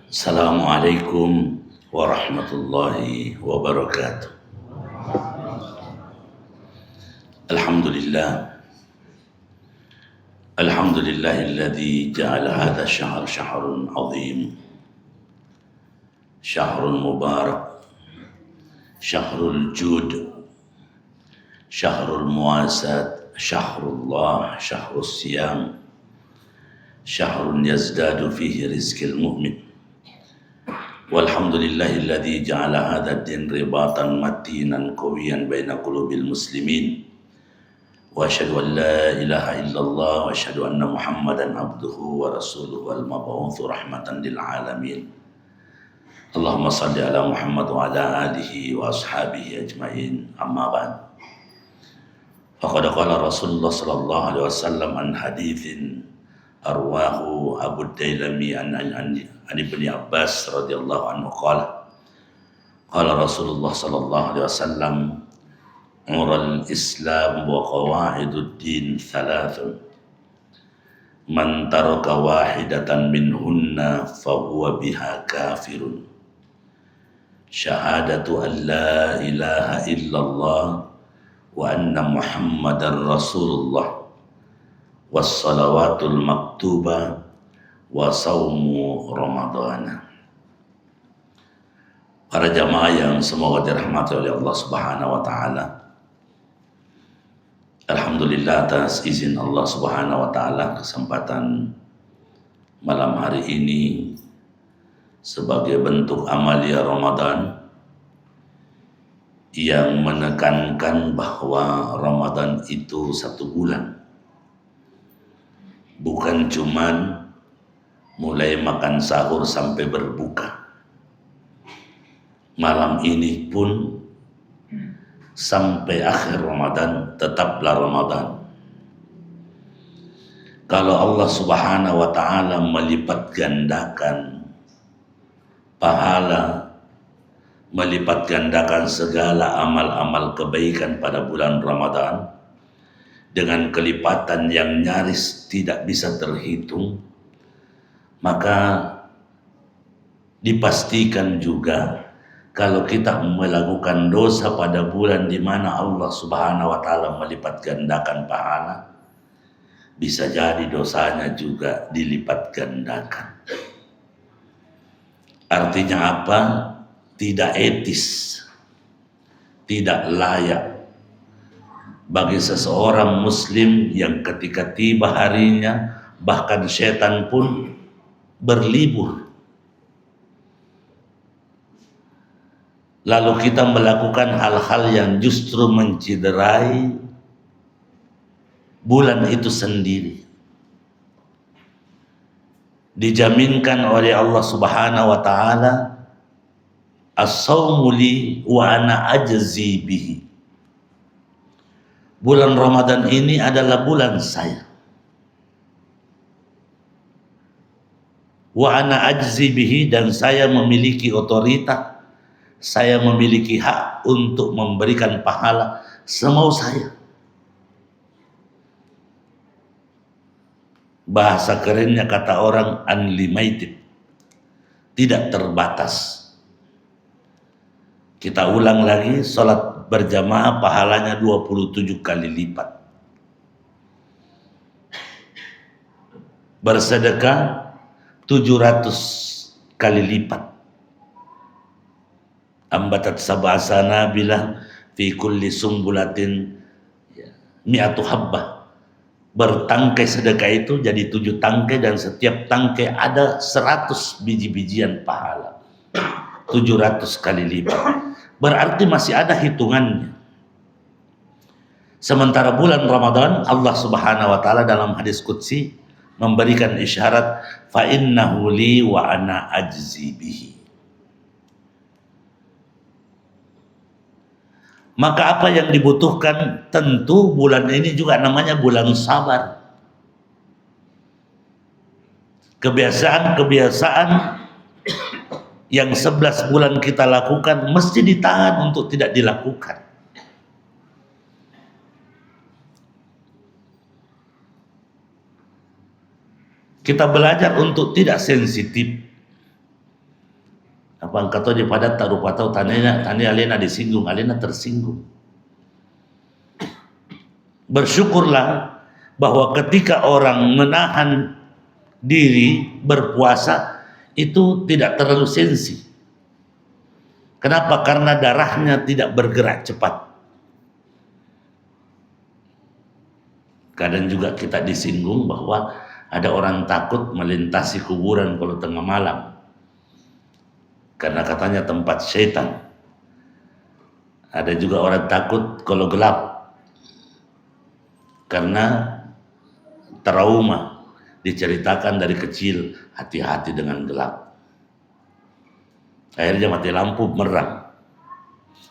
Assalamualaikum warahmatullahi wabarakatuh. Alhamdulillah. Alhamdulillahilladzi ja'ala hadha syahr syahrun azim. Syahrun mubarak. Syahrul jud. Syahrul muasat. Syahrullah. Syahrus siyam. Syahrun yazdadu fihi rizqil mu'min. Walhamdulillahilladzi ja'ala hadha ad-din ribatan matinan qawiyan baina qulubil muslimin. Wa asyhadu an la ilaha illallah wa asyhadu anna Muhammadan abduhu wa rasuluhu al-mab'utsu rahmatan lil alamin. Allahumma shalli ala Muhammad wa ala alihi wa ashabihi ajmain. Amma ba'd. Faqad qala Rasulullah sallallahu alaihi wasallam an haditsin arwahu Abu Dailami an Ibni Abbas radhiyallahu anhu qala Rasulullah sallallahu alaihi wasallam ural Islam wa qawaidud din thalathun man taraka wahidatan minhunna fahuwa biha kafirun syahadatu an la ilaha illallah wa anna Muhammadar Rasulullah wassalawatul maktubah wa saumu Ramadhan. Para jamaah yang semoga dirahmati oleh Allah Subhanahu wa taala. Alhamdulillah atas izin Allah Subhanahu wa taala kesempatan malam hari ini sebagai bentuk amalia Ramadan yang menekankan bahwa Ramadan itu 1 bulan. Bukan cuman mulai makan sahur sampai berbuka. Malam ini pun sampai akhir Ramadan tetaplah Ramadan. Kalau Allah Subhanahu wa taala melipat gandakan pahala, melipat gandakan segala amal-amal kebaikan pada bulan Ramadan dengan kelipatan yang nyaris tidak bisa terhitung, maka dipastikan juga kalau kita melakukan dosa pada bulan di mana Allah Subhanahu wa taala melipat gandakan pahala, bisa jadi dosanya juga dilipat gandakan. Artinya apa? Tidak etis, tidak layak bagi seseorang muslim yang ketika tiba harinya bahkan setan pun berlibur, lalu kita melakukan hal-hal yang justru menciderai bulan itu sendiri. Dijaminkan oleh Allah Subhanahu wa taala, as-saumu li wa ana ajzi bihi. Bulan Ramadan ini adalah bulan saya. Wa ana ajzi bihi, dan saya memiliki otoritas, saya memiliki hak untuk memberikan pahala semau saya. Bahasa kerennya kata orang unlimited, tidak terbatas. Kita ulang lagi, sholat berjamaah pahalanya 27 kali lipat. Bersedekah 700 kali lipat. Ambatat sab'asana bilang fi kulli sumbulatin mi'atu habbah. Bertangkai sedekah itu jadi 7 tangkai, dan setiap tangkai ada 100 biji-bijian pahala. 700 kali lipat. Berarti masih ada hitungannya. Sementara bulan Ramadan, Allah Subhanahu wa taala dalam hadis qudsi memberikan isyarat, fa innahu li wa ana ajzi bihi. Maka apa yang dibutuhkan? Tentu bulan ini juga namanya bulan sabar. Kebiasaan-kebiasaan yang 11 bulan kita lakukan mesti ditahan untuk tidak dilakukan. Kita belajar untuk tidak sensitif. Apa engkau tahu di padat tak rupa tahu tanya alena disinggung, alena tersinggung. Bersyukurlah bahwa ketika orang menahan diri berpuasa itu tidak terlalu sensi. Kenapa? Karena darahnya tidak bergerak cepat. Kadang juga kita disinggung bahwa ada orang takut melintasi kuburan kalau tengah malam, karena katanya tempat setan. Ada juga orang takut kalau gelap, karena trauma, diceritakan dari kecil hati-hati dengan gelap. Akhirnya mati lampu merang.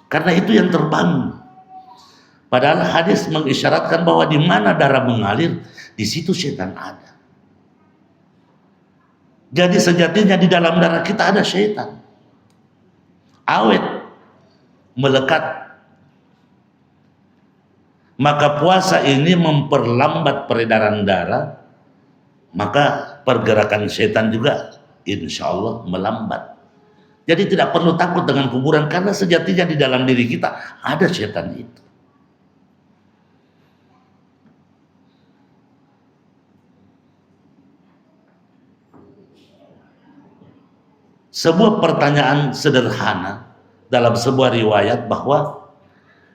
Karena itu yang terbangun. Padahal hadis mengisyaratkan bahwa di mana darah mengalir, di situ setan ada. Jadi sejatinya di dalam darah kita ada setan. Awet, melekat. Maka puasa ini memperlambat peredaran darah, maka pergerakan setan juga insya Allah melambat. Jadi tidak perlu takut dengan kuburan, karena sejatinya di dalam diri kita ada setan itu. Sebuah pertanyaan sederhana dalam sebuah riwayat bahwa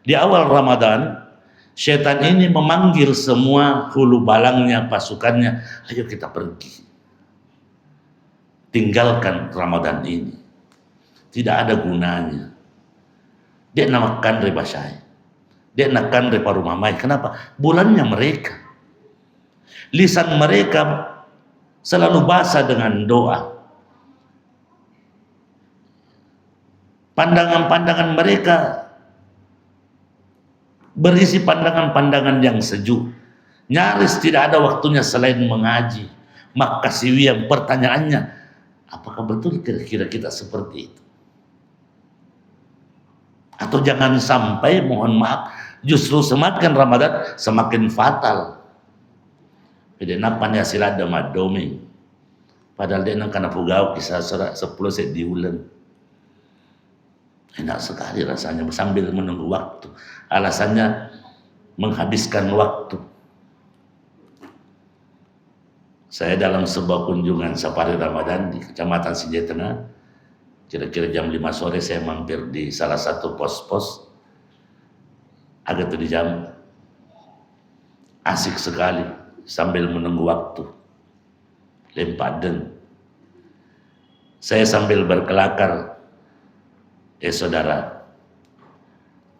di awal Ramadan setan ini memanggil semua hulu balangnya, pasukannya, ayo kita pergi, tinggalkan Ramadan ini, tidak ada gunanya. Dia namakan riba syai, dia namakan riba rumah mai. Kenapa? Bulannya mereka, lisan mereka selalu basah dengan doa. Pandangan-pandangan mereka berisi pandangan-pandangan yang sejuk. Nyaris tidak ada waktunya selain mengaji. Maka siwian pertanyaannya, apakah betul kira-kira kita seperti itu? Atau jangan sampai, mohon maaf, justru semakin Ramadan semakin fatal. Jadi napanya sila ada madomi. Padahal dia nak kena pugau kisah 10 set diulang. Enak sekali rasanya sambil menunggu waktu. Alasannya menghabiskan waktu. Saya dalam sebuah kunjungan safari Ramadan di Kecamatan Sinjai Tengah, kira-kira jam 5 sore saya mampir di salah satu pos-pos. Agak 7 jam. Asik sekali sambil menunggu waktu. Lempaden. Saya sambil berkelakar, saudara,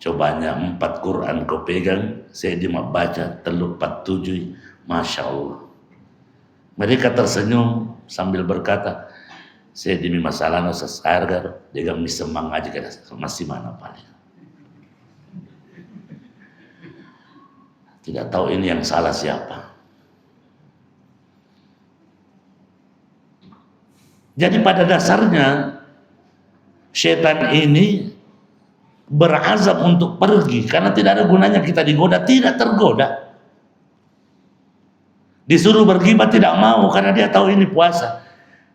cobanya 4 Quran kau pegang, saya dimak baca 347, Masya Allah. Mereka tersenyum sambil berkata, saya demi masalah no sesargar, dia gak bisa mengaji kita masih mana paling. Tidak tahu ini yang salah siapa. Jadi pada dasarnya setan ini berazam untuk pergi, karena tidak ada gunanya kita digoda, tidak tergoda. Disuruh bergibah tidak mau, karena dia tahu ini puasa.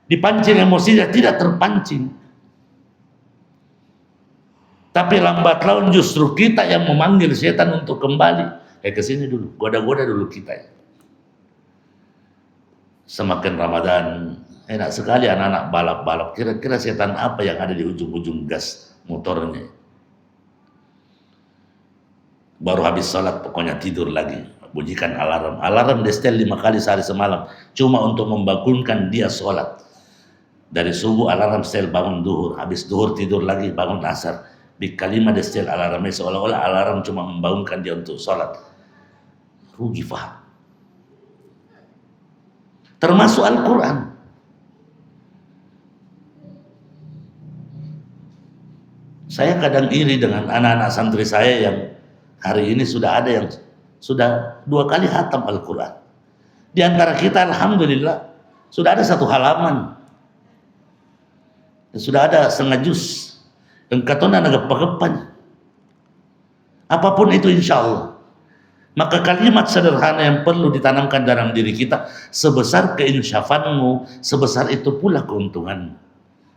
Dipancing emosinya tidak terpancing. Tapi lambat laun justru kita yang memanggil setan untuk kembali. Ke sini dulu, goda-goda dulu kita. Semakin Ramadan, enak sekali anak-anak balap-balap. Kira-kira setan apa yang ada di ujung-ujung gas motornya? Baru habis sholat pokoknya tidur lagi. Bunyikan alarm. Alarm dia setel 5 kali sehari semalam. Cuma untuk membangunkan dia sholat. Dari subuh alarm setel bangun duhur. Habis duhur tidur lagi bangun asar. Di kalima dia setel alarmnya seolah-olah alarm cuma membangunkan dia untuk sholat. Rugi faham. Termasuk Al-Quran. Saya kadang iri dengan anak-anak santri saya yang hari ini sudah ada yang sudah 2 kali khatam Al-Quran. Di antara kita alhamdulillah sudah ada 1 halaman. Sudah ada setengah juz. Engkatona nagap-pagapanya. Apapun itu insya Allah. Maka kalimat sederhana yang perlu ditanamkan dalam diri kita, sebesar keinsyafanmu, sebesar itu pula keuntunganmu.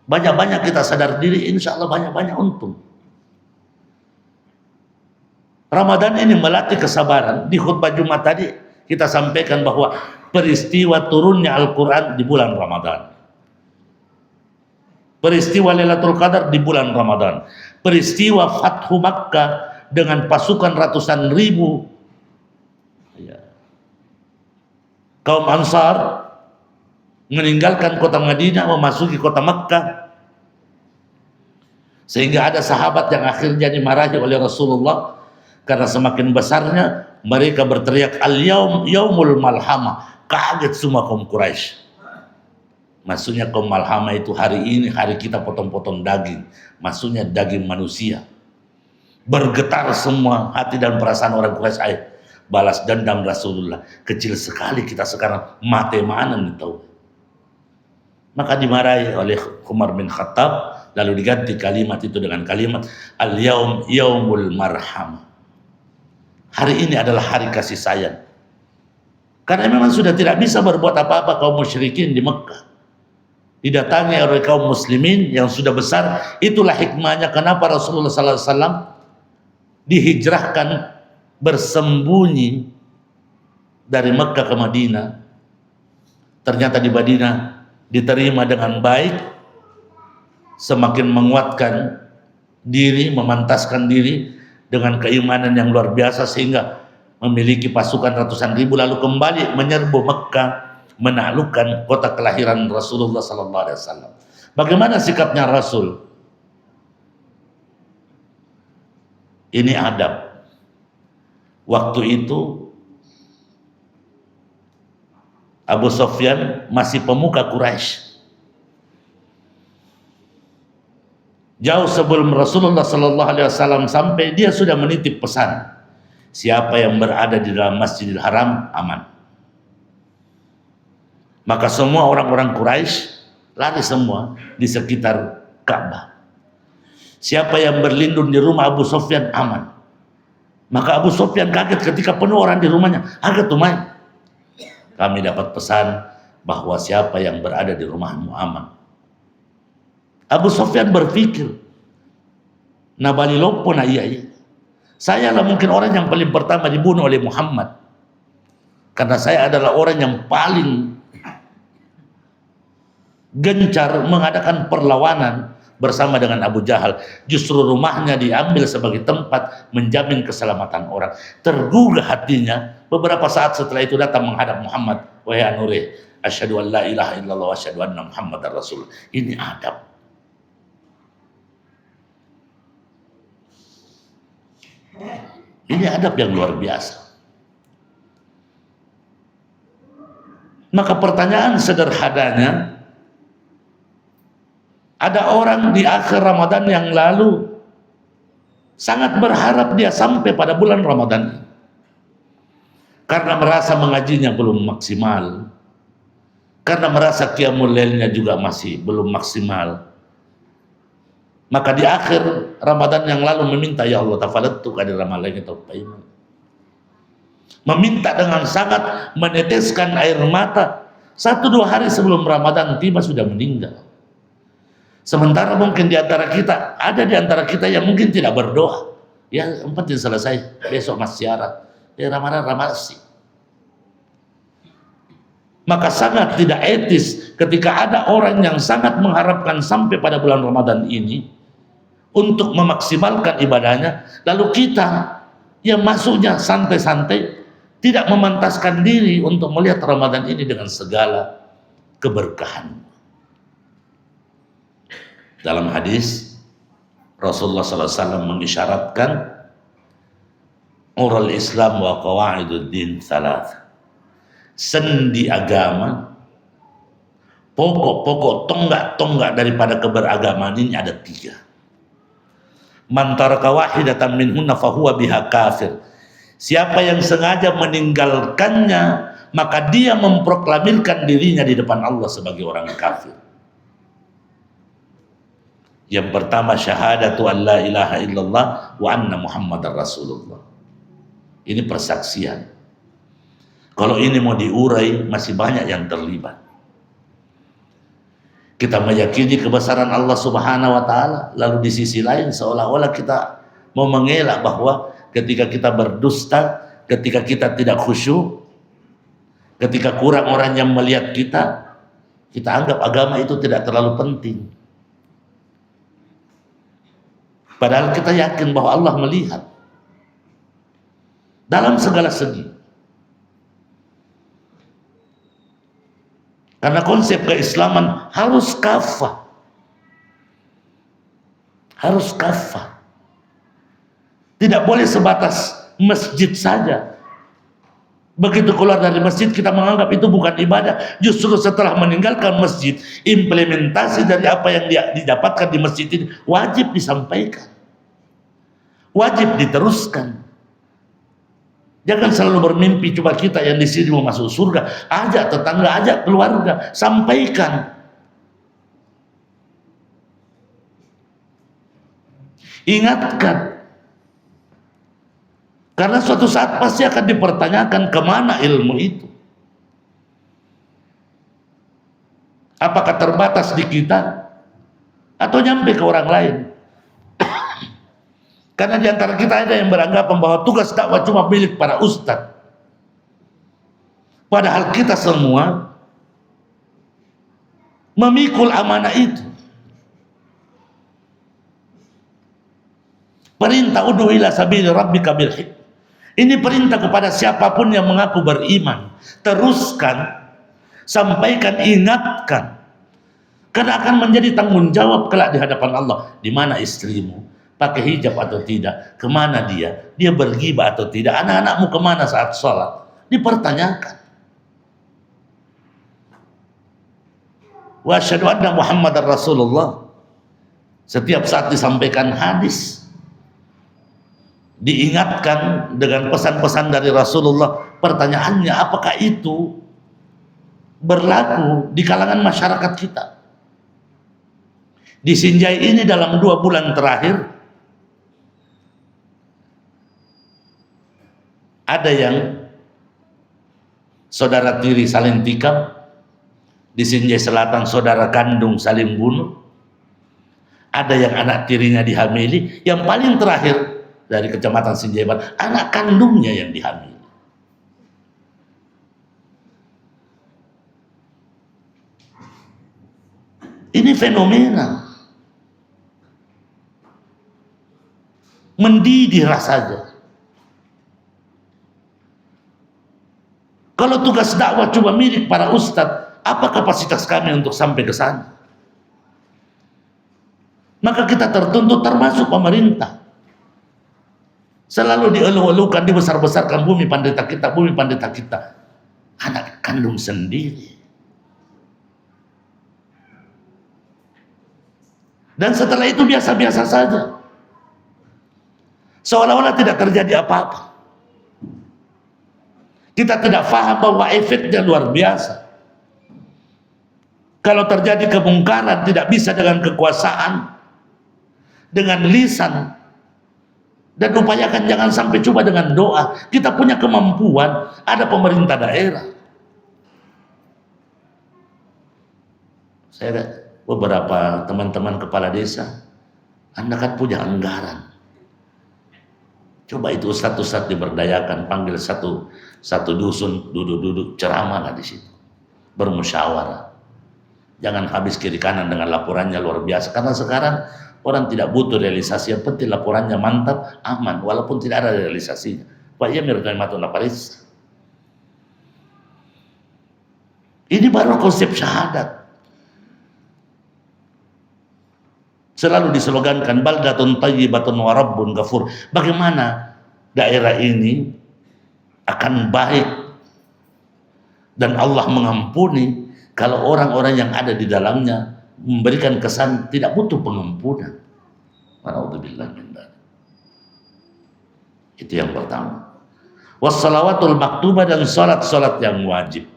Banyak-banyak kita sadar diri, insya Allah banyak-banyak untung. Ramadan ini melatih kesabaran. Di khutbah Jumat tadi kita sampaikan bahwa peristiwa turunnya Al-Quran di bulan Ramadan, peristiwa Lailatul Qadar di bulan Ramadan, peristiwa Fathu Makkah dengan pasukan ratusan ribu kaum Ansar meninggalkan kota Madinah memasuki kota Makkah, sehingga ada sahabat yang akhirnya dimarahi oleh Rasulullah karena semakin besarnya mereka berteriak al-yaum yaumul malhamah. Kaget semua kaum Quraisy. Maksudnya kaum malhamah itu hari ini hari kita potong-potong daging, maksudnya daging manusia. Bergetar semua hati dan perasaan orang Quraisy. Balas dendam Rasulullah, kecil sekali kita sekarang, mate mana nih tahu. Maka dimarahi oleh Umar bin Khattab, lalu diganti kalimat itu dengan kalimat al-yaum yaumul marhamah. Hari ini adalah hari kasih sayang. Karena memang sudah tidak bisa berbuat apa-apa kaum musyrikin di Mekah. Didatangi oleh kaum muslimin yang sudah besar. Itulah hikmahnya kenapa Rasulullah SAW dihijrahkan bersembunyi dari Mekah ke Madinah. Ternyata di Madinah diterima dengan baik, semakin menguatkan diri, memantaskan diri dengan keimanan yang luar biasa sehingga memiliki pasukan ratusan ribu, lalu kembali menyerbu Mekah, menaklukkan kota kelahiran Rasulullah SAW. Bagaimana sikapnya Rasul? Ini adab. Waktu itu Abu Sufyan masih pemuka Quraisy. Jauh sebelum Rasulullah SAW sampai, dia sudah menitip pesan, siapa yang berada di dalam Masjidil Haram aman. Maka semua orang-orang Quraisy lari semua di sekitar Ka'bah. Siapa yang berlindung di rumah Abu Sufyan aman. Maka Abu Sufyan kaget ketika penuh orang di rumahnya. Agak tumai, kami dapat pesan bahwa siapa yang berada di rumahmu aman. Abu Sufyan berpikir, nabali lopo na iya. Saya lah mungkin orang yang paling pertama dibunuh oleh Muhammad. Karena saya adalah orang yang paling gencar mengadakan perlawanan bersama dengan Abu Jahal. Justru rumahnya diambil sebagai tempat menjamin keselamatan orang. Tergugah hatinya. Beberapa saat setelah itu datang menghadap Muhammad. Wahai Anure, asyhadu an la ilaha illallah wa asyhadu anna Muhammadar Rasul. Ini adab. Ini adab yang luar biasa. Maka pertanyaan sederhananya, ada orang di akhir Ramadan yang lalu sangat berharap dia sampai pada bulan Ramadan karena merasa mengajinya belum maksimal, karena merasa qiyamul lailnya juga masih belum maksimal. Maka di akhir Ramadan yang lalu meminta, ya Allah tafadhal qadir Ramadan taufiq. Meminta dengan sangat, meneteskan air mata. 1-2 hari sebelum Ramadan tiba sudah meninggal. Sementara mungkin di antara kita, ada di antara kita yang mungkin tidak berdoa. Ya, yang penting selesai, besok masih siaran. Ya, Ramadan sih. Maka sangat tidak etis ketika ada orang yang sangat mengharapkan sampai pada bulan Ramadan ini untuk memaksimalkan ibadahnya, lalu kita yang masuknya santai-santai, tidak memantaskan diri untuk melihat Ramadan ini dengan segala keberkahan. Dalam hadis Rasulullah SAW mengisyaratkan ural Islam wa qawaiduddin thalath. Sendi agama, pokok-pokok tonggak-tonggak daripada keberagaman ini ada 3. Man taraka wahidatan minhunna fahuwa biha kafir. Siapa yang sengaja meninggalkannya, maka dia memproklamirkan dirinya di depan Allah sebagai orang kafir. Yang pertama, syahadatu an la ilaha illallah wa anna Muhammadar Rasulullah. Ini persaksian. Kalau ini mau diurai, masih banyak yang terlibat. Kita meyakini kebesaran Allah Subhanahu wa taala, lalu di sisi lain seolah-olah kita mau mengelak bahwa ketika kita berdusta, ketika kita tidak khusyuk, ketika kurang orang yang melihat kita anggap agama itu tidak terlalu penting. Padahal kita yakin bahwa Allah melihat dalam segala segi. Karena konsep keislaman harus kafah. Harus kafah. Tidak boleh sebatas masjid saja. Begitu keluar dari masjid kita menganggap itu bukan ibadah. Justru setelah meninggalkan masjid, implementasi dari apa yang didapatkan di masjid ini wajib disampaikan. Wajib diteruskan. Jangan selalu bermimpi coba kita yang di sini mau masuk surga, ajak tetangga, ajak keluarga, sampaikan. Ingatkan. Karena suatu saat pasti akan dipertanyakan kemana ilmu itu. Apakah terbatas di kita atau nyampe ke orang lain? Karena di antara kita ada yang beranggapan bahwa tugas dakwah cuma milik para ustadz. Padahal kita semua memikul amanah itu. Perintah ud'u ila sabili rabbika bil hikmah. Ini perintah kepada siapapun yang mengaku beriman. Teruskan, sampaikan, ingatkan. Karena akan menjadi tanggung jawab kelak di hadapan Allah. Di mana istrimu? Pakai hijab atau tidak? Kemana dia? Dia berghibah atau tidak? Anak-anakmu kemana saat sholat? Dipertanyakan. Wa asyhadu anna Muhammadar Rasulullah. Setiap saat disampaikan hadis, diingatkan dengan pesan-pesan dari Rasulullah. Pertanyaannya, apakah itu berlaku di kalangan masyarakat kita? Di Sinjai ini dalam 2 bulan terakhir ada yang saudara tiri saling tikam, di Sinjai Selatan saudara kandung saling bunuh, ada yang anak tirinya dihamili, yang paling terakhir dari kecamatan Sinjai Barat anak kandungnya yang dihamili. Ini fenomena mendidih rasanya. Kalau tugas dakwah cuma milik para ustadz, apa kapasitas kami untuk sampai ke sana? Maka kita tertuntut, termasuk pemerintah, selalu dielu-elukan, dibesar-besarkan bumi pendeta kita, bumi pendeta kita. Anak kandung sendiri. Dan setelah itu biasa-biasa saja. Seolah-olah tidak terjadi apa-apa. Kita tidak paham bahwa efeknya luar biasa. Kalau terjadi kemungkaran tidak bisa dengan kekuasaan, dengan lisan, dan upayakan jangan sampai coba dengan doa. Kita punya kemampuan, ada pemerintah daerah. Saya ada beberapa teman-teman kepala desa, Anda kan punya anggaran. Coba itu ustadz-ustadz diberdayakan, panggil satu dusun, duduk-duduk ceramah di situ, bermusyawarah. Jangan habis kiri kanan dengan laporannya luar biasa. Karena sekarang orang tidak butuh realisasi, yang penting laporannya mantap, aman, walaupun tidak ada realisasinya. Pak Yamir Kalimatullah Paris. Ini baru konsep syahadat. Selalu dislogankan baldatun thayyibatun wa rabbun ghafur. Bagaimana daerah ini akan baik dan Allah mengampuni kalau orang-orang yang ada di dalamnya memberikan kesan tidak butuh pengampunan. Wa'udzubillah min dzalik. Itu yang pertama. Wassalawatul maktubah, dan salat-salat yang wajib.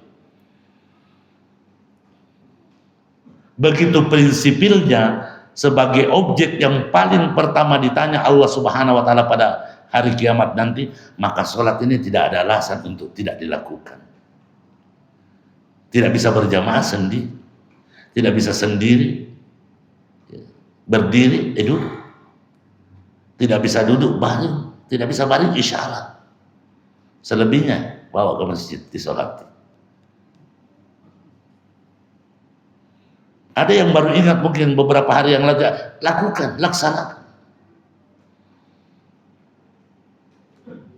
Begitu prinsipilnya, sebagai objek yang paling pertama ditanya Allah Subhanahu wa taala pada hari kiamat nanti, maka sholat ini tidak ada alasan untuk tidak dilakukan. Tidak bisa berjamaah sendiri, Tidak bisa sendiri, berdiri, duduk. Tidak bisa duduk, baring. Tidak bisa baring, isyarat. Selebihnya bawa ke masjid, disolati. Ada yang baru ingat mungkin beberapa hari yang lalu, lakukan, laksanakan.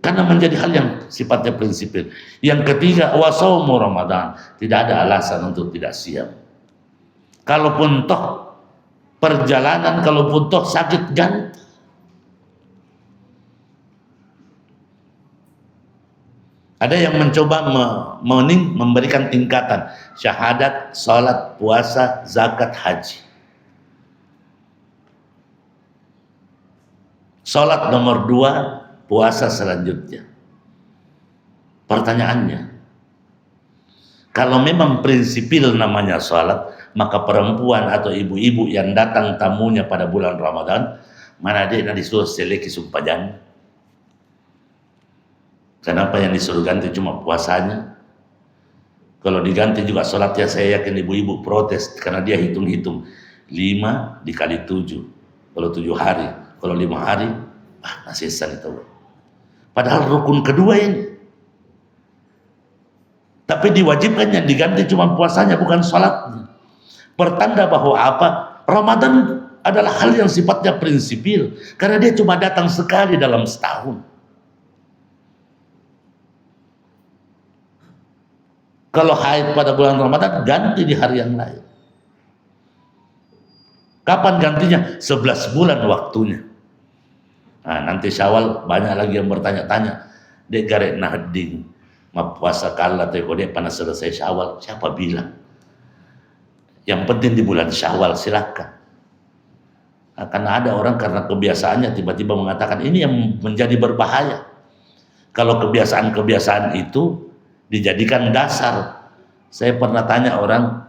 Karena menjadi hal yang sifatnya prinsipil. Yang ketiga, wasaumu Ramadan. Tidak ada alasan untuk tidak siap. Kalaupun toh perjalanan, kalaupun toh sakit, ganti. Ada yang mencoba memberikan tingkatan syahadat, salat, puasa, zakat, haji. Salat nomor 2, puasa selanjutnya. Pertanyaannya, kalau memang prinsipil namanya salat, maka perempuan atau ibu-ibu yang datang tamunya pada bulan Ramadan, mana dia yang disuruh seleki sumpah janji? Kenapa yang disuruh ganti cuma puasanya? Kalau diganti juga sholatnya, saya yakin ibu-ibu protes, karena dia hitung-hitung 5 dikali 7. Kalau 7 hari, kalau 5 hari, masih itu. Padahal rukun kedua ini. Tapi diwajibkan yang diganti cuma puasanya, bukan sholatnya. Pertanda bahwa apa? Ramadan adalah hal yang sifatnya prinsipil, karena dia cuma datang sekali dalam setahun. Kalau haid pada bulan Ramadan, ganti di hari yang lain. Kapan gantinya? 11 bulan waktunya. Nah, nanti Syawal banyak lagi yang bertanya-tanya. Dek garek nahding, ma puasa kala teko dek panas selesai Syawal. Siapa bilang? Yang penting di bulan Syawal, silakan. Nah, karena ada orang karena kebiasaannya tiba-tiba mengatakan ini yang menjadi berbahaya. Kalau kebiasaan-kebiasaan itu dijadikan dasar. Saya pernah tanya orang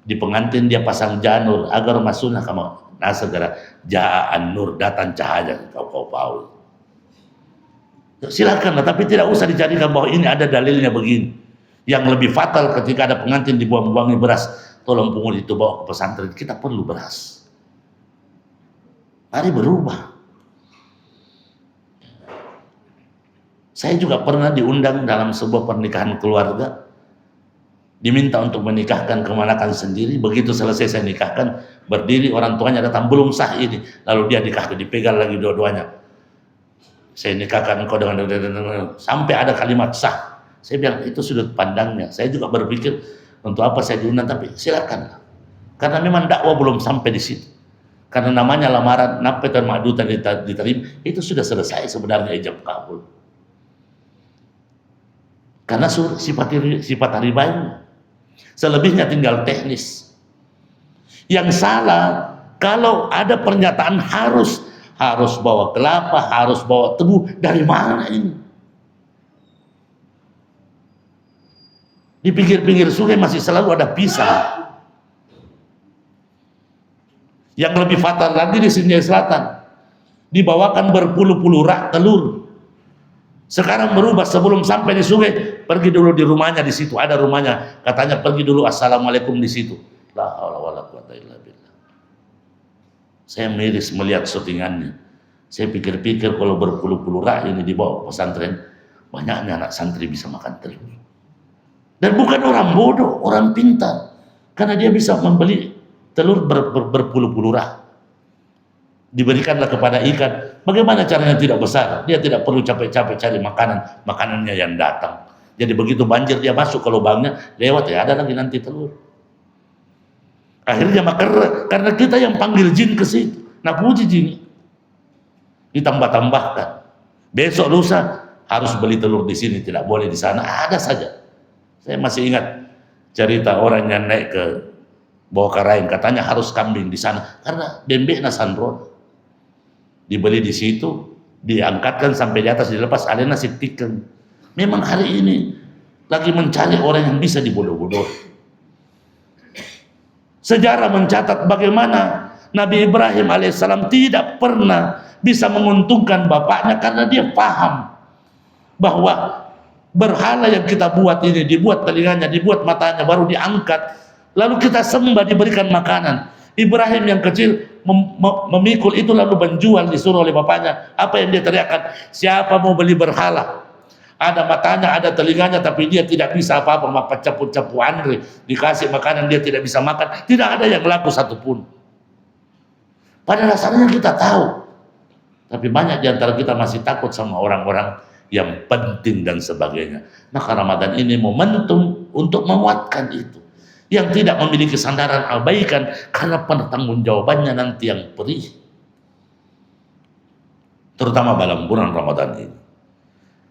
di pengantin, dia pasang janur agar masuknya kamu segera jaan nur, datang cahaya, kau tahu. Silakan, tapi tidak usah dijadikan bahwa ini ada dalilnya begini. Yang lebih fatal ketika ada pengantin dibuang-buangi beras, tolong pungut itu bawa ke pesantren, kita perlu beras. Mari berubah. Saya juga pernah diundang dalam sebuah pernikahan keluarga, diminta untuk menikahkan kemanakan sendiri. Begitu selesai saya nikahkan, berdiri orang tuanya datang, belum sah ini, lalu dia nikahkan, dipegang lagi dua-duanya. Saya nikahkan engkau dengan sampai ada kalimat sah. Saya bilang itu sudut pandangnya. Saya juga berpikir untuk apa saya diundang, tapi silakan, karena memang dakwah belum sampai di situ. Karena namanya lamaran, nape dan madutan diterima, itu sudah selesai sebenarnya ijab kabul. Karena sifat riba, selebihnya tinggal teknis. Yang salah kalau ada pernyataan harus bawa kelapa, harus bawa tebu. Dari mana ini? Di pinggir-pinggir sungai masih selalu ada pisang. Yang lebih fatal lagi di Sinjai Selatan, dibawakan berpuluh-puluh rak telur. Sekarang berubah, sebelum sampai di sungai, pergi dulu di rumahnya, di situ ada rumahnya, katanya pergi dulu assalamualaikum di situ. La haula wala quwata illa billah. Saya miris melihat syutingannya. Saya pikir-pikir kalau berpuluh-puluh rak ini dibawa ke pesantren, banyaknya anak santri bisa makan telur. Dan bukan orang bodoh, orang pintar, karena dia bisa membeli telur berpuluh-puluh rak. Diberikanlah kepada ikan. Bagaimana caranya tidak besar? Dia tidak perlu capek-capek cari makanannya yang datang. Jadi begitu banjir dia masuk ke lubangnya, lewat ya ada lagi nanti telur. Akhirnya karena kita yang panggil jin ke situ, nah puji jin, ditambah-tambahkan. Besok lusa harus beli telur di sini, tidak boleh di sana. Ada saja. Saya masih ingat cerita orang yang naik ke Bawah Karaing, katanya harus kambing di sana karena bembek nasandron. Dibeli di situ, diangkatkan sampai di atas, dilepas, alena sitikan. Memang hari ini lagi mencari orang yang bisa dibodoh-bodoh. Sejarah mencatat bagaimana Nabi Ibrahim alaihissalam tidak pernah bisa menguntungkan bapaknya karena dia paham bahwa berhala yang kita buat ini, dibuat telinganya, dibuat matanya, baru diangkat, Lalu kita sembah, diberikan makanan. Ibrahim yang kecil memikul itu lalu menjual, disuruh oleh bapaknya. Apa yang dia teriakkan? Siapa mau beli berhala? Ada matanya, ada telinganya, tapi dia tidak bisa apa-apa. Maka capu-capu Andre dikasih makanan, dia tidak bisa makan. Tidak ada yang laku satupun. Pada dasarnya kita tahu, tapi banyak di antara kita masih takut sama orang-orang yang penting dan sebagainya. Maka Ramadan ini momentum untuk menguatkan itu. Yang tidak memiliki sandaran, abaikan, karena pertanggungjawabannya nanti yang perih. Terutama dalam bulan Ramadan ini.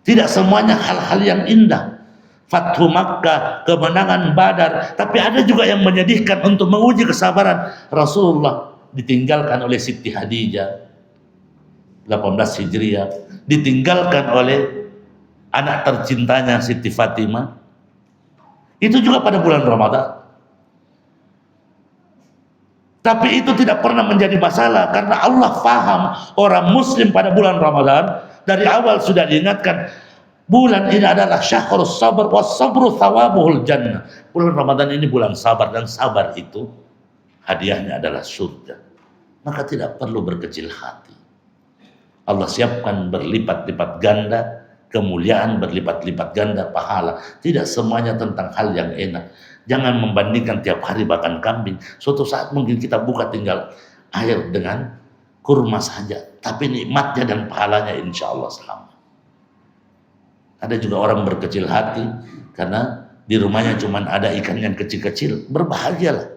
Tidak semuanya hal-hal yang indah. Fathu Makkah, kemenangan Badar, tapi ada juga yang menyedihkan untuk menguji kesabaran. Rasulullah ditinggalkan oleh Siti Khadijah 18 Hijriah, ditinggalkan oleh anak tercintanya Siti Fatimah. Itu juga pada bulan Ramadan. Tapi itu tidak pernah menjadi masalah karena Allah faham orang muslim pada bulan Ramadan. Dari awal sudah diingatkan, bulan ini adalah syahrus sabar was sabru thawabuhul jannah. Bulan Ramadan ini bulan sabar, dan sabar itu hadiahnya adalah surga. Maka tidak perlu berkecil hati. Allah siapkan berlipat-lipat ganda kemuliaan, berlipat-lipat ganda pahala. Tidak semuanya tentang hal yang enak. Jangan membandingkan tiap hari makan kambing. Suatu saat mungkin kita buka tinggal air dengan kurma saja, tapi nikmatnya dan pahalanya insya Allah sama. Ada juga orang berkecil hati karena di rumahnya cuma ada ikan yang kecil-kecil. Berbahagialah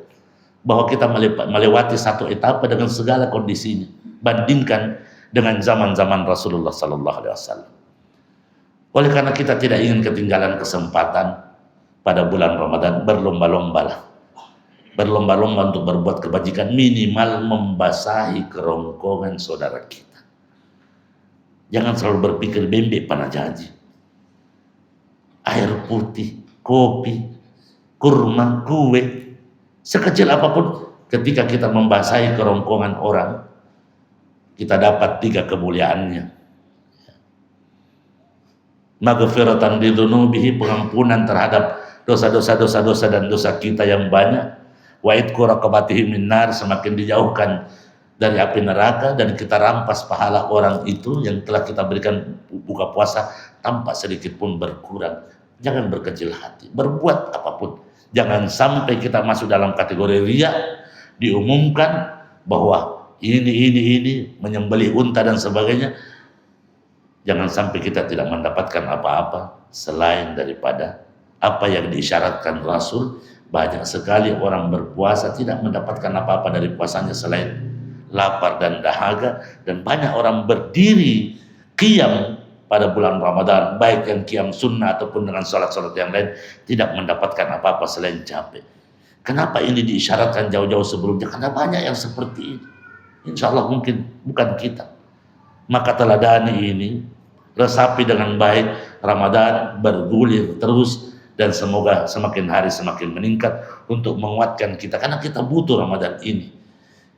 bahwa kita melewati satu etapa dengan segala kondisinya. Bandingkan dengan zaman-zaman Rasulullah SAW. Oleh karena kita tidak ingin ketinggalan kesempatan pada bulan Ramadan, berlomba-lombalah. Berlomba-lomba untuk berbuat kebajikan, minimal membasahi kerongkongan saudara kita. Jangan selalu berpikir bembek panah janji. Air putih, kopi, kurma, kue, sekecil apapun, ketika kita membasahi kerongkongan orang, kita dapat 3 kemuliaannya. Maghfiratan lidunubihi, pengampunan terhadap dosa-dosa dan dosa kita yang banyak. Wa idku raqabatihi minnar, semakin dijauhkan dari api neraka, dan kita rampas pahala orang itu yang telah kita berikan buka puasa tanpa sedikit pun berkurang. Jangan berkecil hati, berbuat apapun. Jangan sampai kita masuk dalam kategori riya, diumumkan bahwa ini menyembelih unta dan sebagainya. Jangan sampai kita tidak mendapatkan apa-apa selain daripada apa yang diisyaratkan Rasul. Banyak sekali orang berpuasa tidak mendapatkan apa-apa dari puasanya selain lapar dan dahaga. Dan banyak orang berdiri qiyam pada bulan Ramadan, baik yang qiyam sunnah ataupun dengan sholat-sholat yang lain, tidak mendapatkan apa-apa selain capek. Kenapa ini diisyaratkan jauh-jauh sebelumnya? Karena banyak yang seperti ini. Insya Allah mungkin bukan kita. Maka teladani ini, resapi dengan baik Ramadan, bergulir terus, dan semoga semakin hari semakin meningkat untuk menguatkan kita, karena kita butuh Ramadan ini,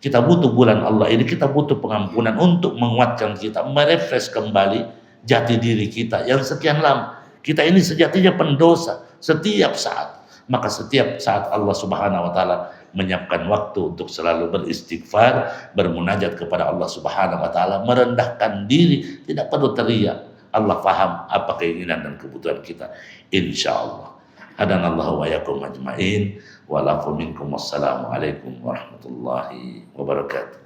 kita butuh bulan Allah ini, kita butuh pengampunan untuk menguatkan kita, merefresh kembali jati diri kita yang sekian lama. Kita ini sejatinya pendosa setiap saat. Maka setiap saat Allah Subhanahu wa taala menyiapkan waktu untuk selalu beristighfar, bermunajat kepada Allah Subhanahu wa taala, merendahkan diri, tidak perlu teriak. Allah paham apa keinginan dan kebutuhan kita, insyaallah. Hadanallahu wa yakum ajmain wa lakum minkum. Wassalamu alaikum warahmatullahi wabarakatuh.